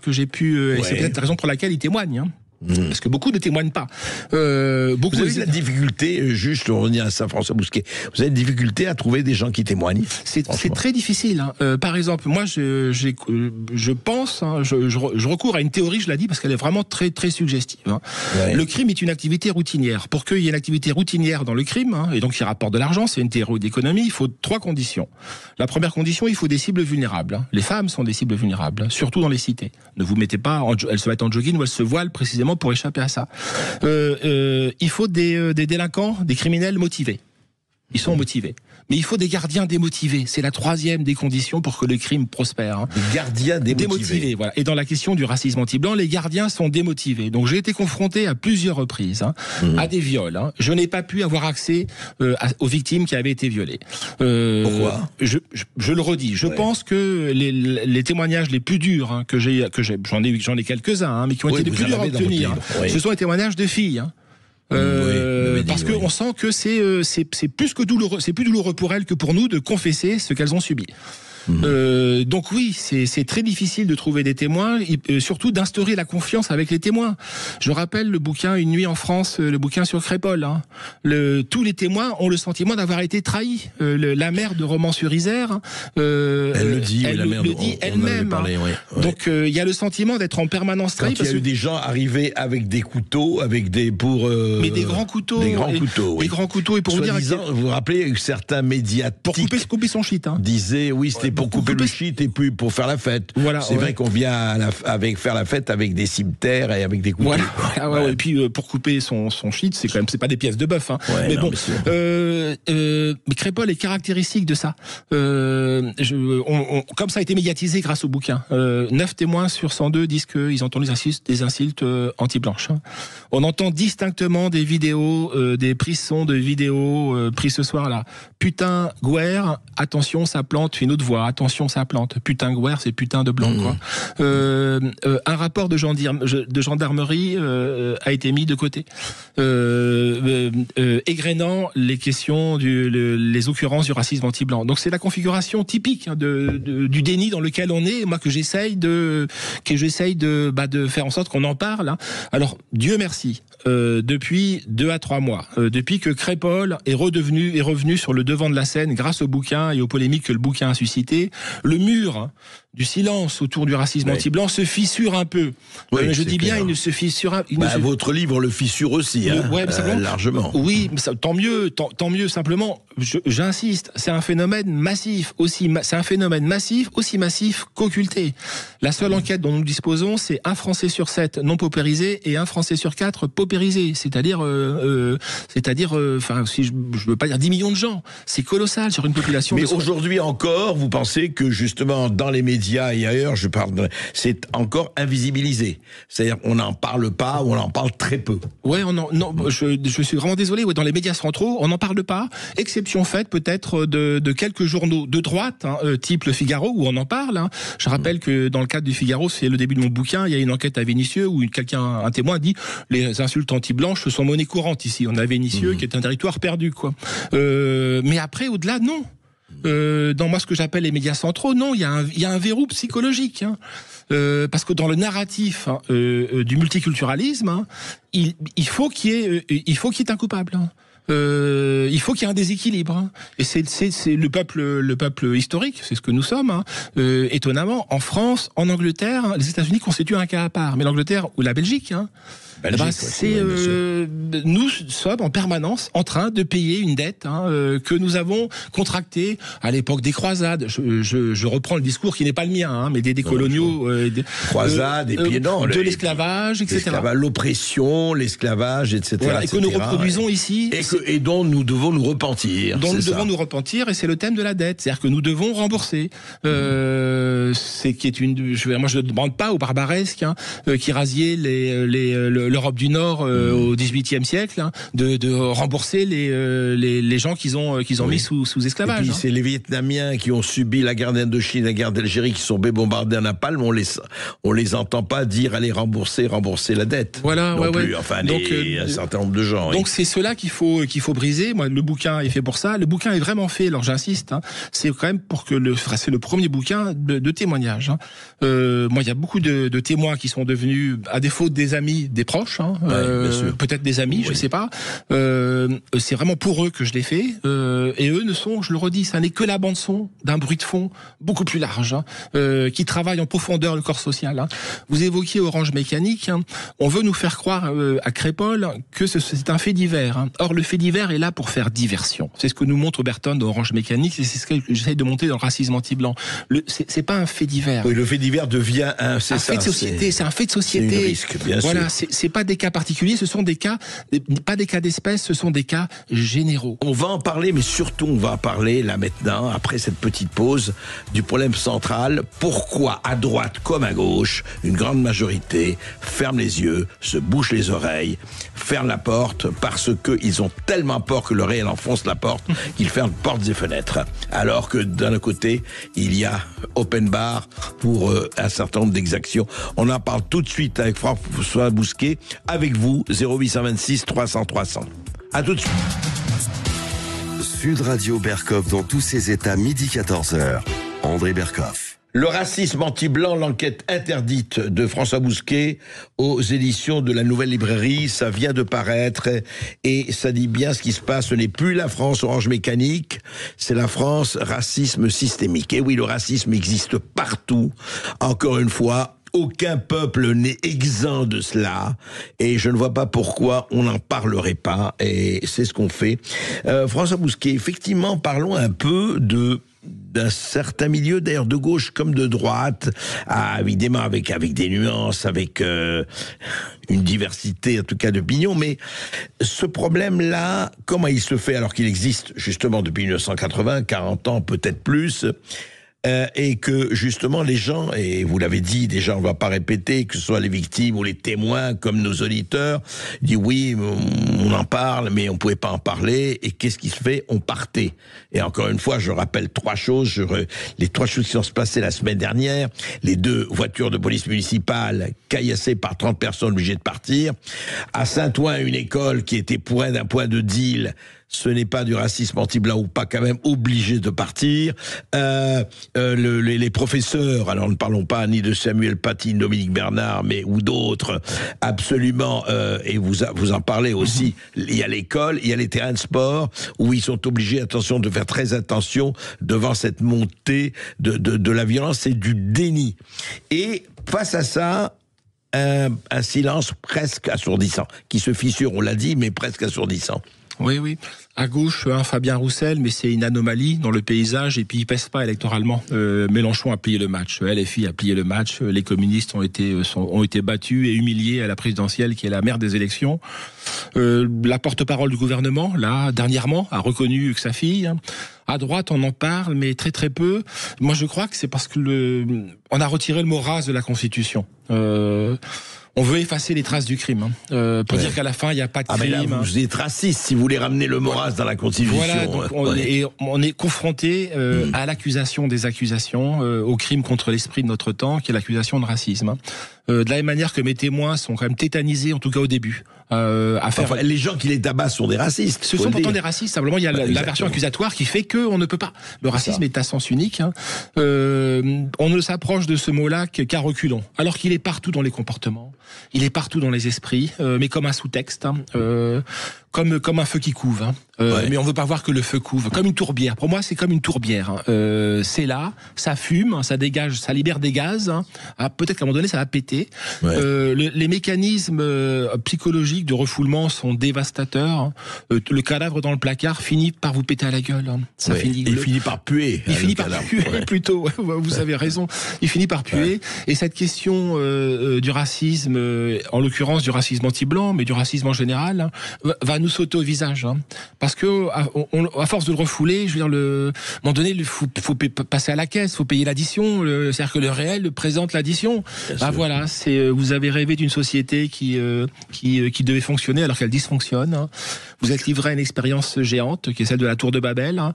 j'ai pu, et c'est peut-être la raison pour laquelle ils témoignent. Hein. Parce que beaucoup ne témoignent pas. Vous avez la difficulté, juste on revient à ça, François Bousquet, vous avez une difficulté à trouver des gens qui témoignent. C'est très difficile. Hein. Par exemple, moi, je pense, hein, je recours à une théorie, je l'ai dit, parce qu'elle est vraiment très très suggestive. Hein. Ouais. Le crime est une activité routinière. Pour qu'il y ait une activité routinière dans le crime, hein, et donc qui rapporte de l'argent, c'est une théorie d'économie, il faut 3 conditions. La première condition, il faut des cibles vulnérables. Hein. Les femmes sont des cibles vulnérables, hein, surtout dans les cités. Ne vous mettez pas, elles se mettent en jogging ou elles se voilent précisément pour échapper à ça. Il faut des délinquants, des criminels motivés. Ils sont motivés. Mais il faut des gardiens démotivés. C'est la 3e des conditions pour que le crime prospère. Hein. Des gardiens démotivés. Voilà. Et dans la question du racisme anti-blanc, les gardiens sont démotivés. Donc j'ai été confronté à plusieurs reprises à des viols. Hein. Je n'ai pas pu avoir accès aux victimes qui avaient été violées. Pourquoi ? Je le redis. Je pense que les témoignages les plus durs que j'en ai quelques-uns, mais qui ont été les plus durs à obtenir, ce sont les témoignages de filles. Hein. Parce qu'on sent que c'est plus douloureux pour elles que pour nous de confesser ce qu'elles ont subi. Donc oui, c'est très difficile de trouver des témoins, et surtout d'instaurer la confiance avec les témoins. Je rappelle le bouquin Une nuit en France, le bouquin sur Crépol. Hein. Tous les témoins ont le sentiment d'avoir été trahis. La mère de Romans-sur-Isère, elle le dit, elle-même. Donc il y a le sentiment d'être en permanence trahi. Il y a eu des gens arrivés avec des couteaux, avec des mais des grands couteaux. Des grands couteaux. Et pour vous dire, vous vous rappelez que certains médiatiques pour couper son shit, hein. disaient oui, c'était pour couper le shit et puis pour faire la fête. Voilà, c'est vrai qu'on vient faire la fête avec des cimetières et avec des couteaux. Voilà. Et puis pour couper son shit, c'est pas des pièces de bœuf. Hein. Mais bon, mais Crépol est caractéristique de ça. Comme ça a été médiatisé grâce au bouquin. 9 témoins sur 102 disent qu'ils ont entendu des insultes anti-blanches. Hein. On entend distinctement des vidéos, des prises son de vidéos prises ce soir-là. Putain, Gouer, attention, ça plante. Une autre voix, attention, ça plante. Putain, Gouer, c'est putain de blanc, quoi. Un rapport de gendarmerie a été mis de côté, égrénant les questions, les occurrences du racisme anti-blanc. Donc c'est la configuration typique du déni dans lequel on est. Moi, que j'essaye de faire en sorte qu'on en parle. Hein. Alors, Dieu merci. Depuis 2 à 3 mois, depuis que Crépol est revenu sur le devant de la scène grâce au bouquin et aux polémiques que le bouquin a suscité, le mur du silence autour du racisme anti-blanc se fissure un peu. Je dis bien, il ne se fissure. Votre livre le fissure aussi, largement. Oui, mais tant mieux. Simplement, j'insiste, c'est un phénomène massif aussi. C'est un phénomène massif, aussi massif qu'occulté. La seule enquête dont nous disposons, c'est 1 Français sur 7 non paupérisé et 1 Français sur 4 paupérisé. C'est-à-dire, si je veux pas dire 10 millions de gens. C'est colossal sur une population. Mais aujourd'hui encore, vous pensez que justement dans les médias et ailleurs, c'est encore invisibilisé. C'est-à-dire on n'en parle pas ou on en parle très peu. Ouais, je suis vraiment désolé. Ouais, dans les médias centraux, on n'en parle pas. Exception faite peut-être de quelques journaux de droite, type Le Figaro, où on en parle. Hein. Je rappelle que dans le cadre du Figaro, c'est le début de mon bouquin, il y a une enquête à Vénissieux où un témoin dit les insultes anti-blanches sont monnaie courante ici. On a Vénissieux qui est un territoire perdu, quoi. Mais après, au-delà, non. Dans moi ce que j'appelle les médias centraux, non, il y a un verrou psychologique. Hein. parce que dans le narratif du multiculturalisme, il faut qu'il y ait un coupable. Il faut qu'il y ait un déséquilibre, et c'est le peuple historique, c'est ce que nous sommes. Étonnamment, en France, en Angleterre, les États-Unis constituent un cas à part, mais l'Angleterre ou la Belgique, nous sommes en permanence en train de payer une dette que nous avons contractée à l'époque des croisades. Je reprends le discours qui n'est pas le mien, mais des coloniaux, croisades, et puis de l'esclavage, etc. L'oppression, l'esclavage, etc. Voilà, et que nous reproduisons ici. Et dont nous devons nous repentir. Et c'est le thème de la dette. C'est-à-dire que nous devons rembourser. Moi, je ne demande pas aux barbaresques qui rasiaient l'Europe du Nord au XVIIIe siècle de rembourser les gens qu'ils ont mis sous esclavage. Et puis c'est les Vietnamiens qui ont subi la guerre d'Indochine, la guerre d'Algérie, qui sont bombardés à napalm. On les entend pas dire allez rembourser la dette. Voilà, plus. Enfin, un certain nombre de gens. Donc c'est cela qu'il faut briser. Moi, le bouquin est fait pour ça. Le bouquin est vraiment fait. Alors j'insiste. C'est quand même pour que c'est le premier bouquin de témoignages. Moi, il y a beaucoup de témoins qui sont devenus, à défaut des amis, des proches. Peut-être des amis, je sais pas. C'est vraiment pour eux que je l'ai fait. Et eux ne sont, je le redis, ça n'est que la bande son d'un bruit de fond beaucoup plus large, qui travaille en profondeur le corps social. Vous évoquiez Orange Mécanique. On veut nous faire croire à Crépol que c'est un fait divers. Or, le fait divers est là pour faire diversion. C'est ce que nous montre Oberton d'Orange Mécanique, et c'est ce que j'essaie de monter dans le racisme anti-blanc. C'est pas un fait divers. Oui, le fait divers devient un fait de société. C'est un fait de société. C'est un risque, bien sûr. Voilà, c'est pas des cas particuliers, ce sont des cas, pas des cas d'espèce, ce sont des cas généraux. On va en parler, mais surtout on va parler là maintenant, après cette petite pause, du problème central. Pourquoi à droite comme à gauche, une grande majorité ferme les yeux, se bouche les oreilles, ferme la porte, parce qu'ils ont tellement peur que le réel enfonce la porte, qu'ils ferment portes et fenêtres. Alors que d'un autre côté, il y a open bar pour un certain nombre d'exactions. On en parle tout de suite avec François Bousquet, avec vous, 0826 300 300. À tout de suite. Sud Radio Berkoff dans tous ses états, midi 14h. André Berkoff. Le racisme anti-blanc, l'enquête interdite de François Bousquet aux éditions de la Nouvelle Librairie. Ça vient de paraître et ça dit bien ce qui se passe. Ce n'est plus la France Orange Mécanique, c'est la France racisme systémique. Et oui, le racisme existe partout. Encore une fois, aucun peuple n'est exempt de cela, et je ne vois pas pourquoi on n'en parlerait pas, et c'est ce qu'on fait. François Bousquet, effectivement, parlons un peu d'un certain milieu, d'ailleurs de gauche comme de droite, évidemment avec des nuances, avec une diversité en tout cas d'opinions, mais ce problème-là, comment il se fait alors qu'il existe justement depuis 1980, 40 ans, peut-être plus, et que justement les gens, et vous l'avez dit déjà, on va pas répéter, que ce soit les victimes ou les témoins comme nos auditeurs, disent oui, on en parle, mais on pouvait pas en parler, et qu'est-ce qui se fait? On partait. Et encore une fois, je rappelle trois choses, les trois choses qui sont se passées la semaine dernière, les 2 voitures de police municipale caillassées par 30 personnes obligées de partir, à Saint-Ouen, une école qui était point d'un point de deal. Ce n'est pas du racisme anti-blanc ou pas, quand même obligé de partir. Les professeurs, alors ne parlons pas ni de Samuel Paty, Dominique Bernard, mais ou d'autres, absolument, et vous en parlez aussi, il y a l'école, il y a les terrains de sport, où ils sont obligés, attention, de faire très attention devant cette montée de la violence et du déni. Et face à ça, un silence presque assourdissant, qui se fissure, on l'a dit, mais presque assourdissant. Oui. À gauche, Fabien Roussel, mais c'est une anomalie dans le paysage, et puis il pèse pas électoralement. Mélenchon a plié le match, LFI a plié le match, les communistes ont été battus et humiliés à la présidentielle, qui est la mère des élections. La porte-parole du gouvernement, là, dernièrement, a reconnu que sa fille. À droite, on en parle, mais très très peu. Moi, je crois que c'est parce que on a retiré le mot race de la Constitution. On veut effacer les traces du crime, pour dire qu'à la fin il n'y a pas de crime. Mais là, vous êtes raciste si vous voulez ramener le mot race dans la Constitution. Voilà, donc on est confronté à l'accusation des accusations, au crime contre l'esprit de notre temps, qui est l'accusation de racisme. De la même manière que mes témoins sont quand même tétanisés, en tout cas au début, à faire. Enfin, les gens qui les tabassent sont des racistes. Ce sont pourtant des racistes. Simplement, il y a la version accusatoire qui fait qu'on ne peut pas. Le racisme est à sens unique. Hein. On ne s'approche de ce mot-là qu'à reculons, alors qu'il est partout dans les comportements, il est partout dans les esprits, mais comme un sous-texte, hein, comme un feu qui couve. Hein. Mais on veut pas voir que le feu couve, comme une tourbière. Pour moi, c'est comme une tourbière. Hein. C'est là, ça fume, ça dégage, ça libère des gaz. Hein. Ah, peut-être qu'à un moment donné, ça va péter. Les mécanismes psychologiques de refoulement sont dévastateurs. Hein. Le cadavre dans le placard finit par vous péter à la gueule. Hein. Ça finit. Il finit par puer. Il finit par puer plutôt. Vous avez raison. Il finit par puer. Et cette question du racisme, en l'occurrence du racisme anti-blanc, mais du racisme en général, hein, va nous sauter au visage. Hein. Parce que à force de le refouler, je veux dire, à un moment donné, il faut passer à la caisse, il faut payer l'addition. C'est-à-dire que le réel présente l'addition. Voilà, vous avez rêvé d'une société qui devait fonctionner alors qu'elle dysfonctionne. Hein. Vous êtes livré à une expérience géante qui est celle de la Tour de Babel. Hein.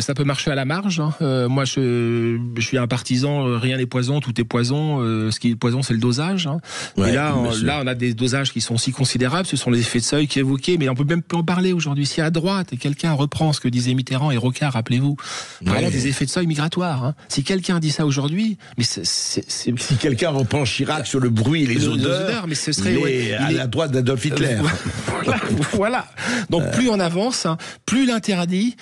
Ça peut marcher à la marge. Hein. Moi, je suis un partisan. Rien n'est poison, tout est poison. Ce qui est poison, c'est le dosage. Hein. Et là, on a des dosages qui sont si considérables. Ce sont les effets de seuil qui est évoqué, mais on peut même pas en parler aujourd'hui. Si à droite, et quelqu'un reprend ce que disaient Mitterrand et Rocard, rappelez-vous, parlant des effets de seuil migratoires. Hein. Si quelqu'un dit ça aujourd'hui, mais si quelqu'un reprend Chirac sur le bruit et les odeurs, mais ce serait à la droite d'Adolf Hitler. Voilà. Donc plus on avance, hein, plus l'interdit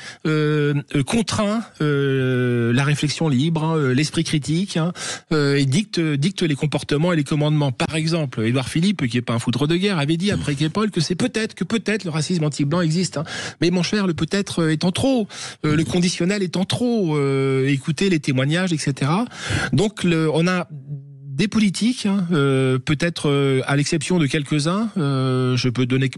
contraint la réflexion libre, hein, l'esprit critique, hein, et dicte les comportements et les commandements. Par exemple, Édouard Philippe, qui est pas un foudre de guerre, avait dit après Képol que c'est peut-être le racisme anti-blanc existe. Hein. Mais mon cher, le peut-être étant trop, le conditionnel étant trop, écoutez les témoignages, etc. Donc on a des politiques, hein, peut-être à l'exception de quelques-uns, je peux donner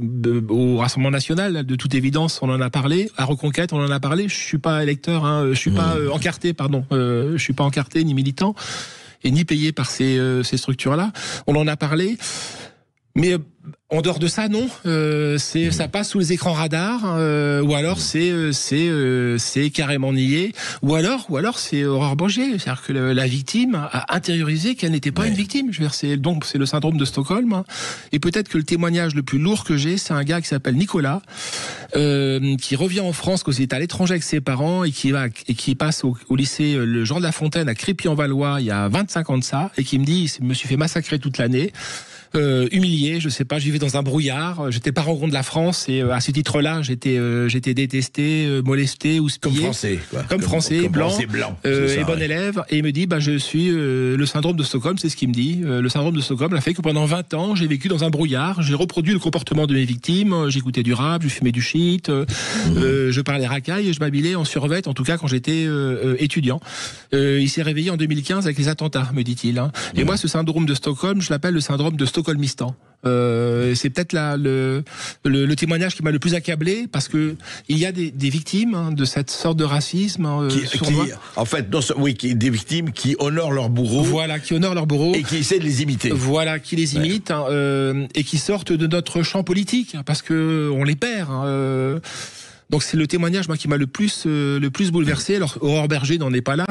au Rassemblement National, de toute évidence, on en a parlé, à Reconquête, on en a parlé, je suis pas électeur, hein, je suis pas encarté, pardon, je suis pas encarté ni militant, et ni payé par ces structures-là, on en a parlé, mais en dehors de ça, non. Ça passe sous les écrans radars, ou alors c'est carrément nié, ou alors c'est Aurore Bergé, c'est-à-dire que la victime a intériorisé qu'elle n'était pas une victime. Je veux dire, c'est le syndrome de Stockholm. Hein. Et peut-être que le témoignage le plus lourd que j'ai, c'est un gars qui s'appelle Nicolas, qui revient en France, qui est à l'étranger avec ses parents et qui passe au lycée le Jean de La Fontaine à Crépy-en-Valois il y a 25 ans de ça, et qui me dit, je me suis fait massacrer toute l'année. Humilié, je sais pas, je vivais dans un brouillard, j'étais pas rond de la France et à ce titre-là, j'étais détesté, molesté ou spié. Comme français, blanc, et bon élève. Et il me dit, je suis le syndrome de Stockholm, c'est ce qu'il me dit. Le syndrome de Stockholm a fait que pendant 20 ans, j'ai vécu dans un brouillard, j'ai reproduit le comportement de mes victimes, j'écoutais du rap, je fumais du shit, je parlais racaille et je m'habillais en survêt, en tout cas quand j'étais étudiant. Il s'est réveillé en 2015 avec les attentats, me dit-il. Hein. Et moi, ce syndrome de Stockholm, je l'appelle le syndrome de Stockholmistan. C'est peut-être le témoignage qui m'a le plus accablé, parce que il y a des victimes, hein, de cette sorte de racisme en fait, des victimes qui honorent leurs bourreaux. Voilà, qui honorent leurs bourreaux et qui essaient de les imiter. Voilà, qui les imitent, hein, et qui sortent de notre champ politique, hein, parce que on les perd. Hein, donc c'est le témoignage qui m'a le plus bouleversé. Alors Aurore Bergé n'en est pas là.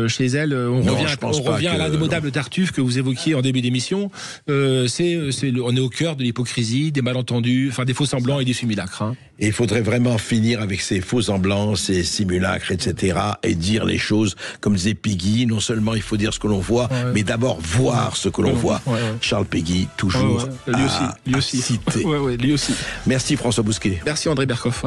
Chez elle, on revient à l'indémodable Tartuffe que vous évoquiez en début d'émission. On est au cœur de l'hypocrisie, des malentendus, des faux semblants et des simulacres. Hein. Et il faudrait vraiment finir avec ces faux semblants, ces simulacres, etc. et dire les choses comme disait Péguy. Non seulement il faut dire ce que l'on voit, mais d'abord voir ce que l'on voit. Charles Péguy, toujours lui aussi. cité. Lui aussi. Merci François Bousquet. Merci André Berkoff.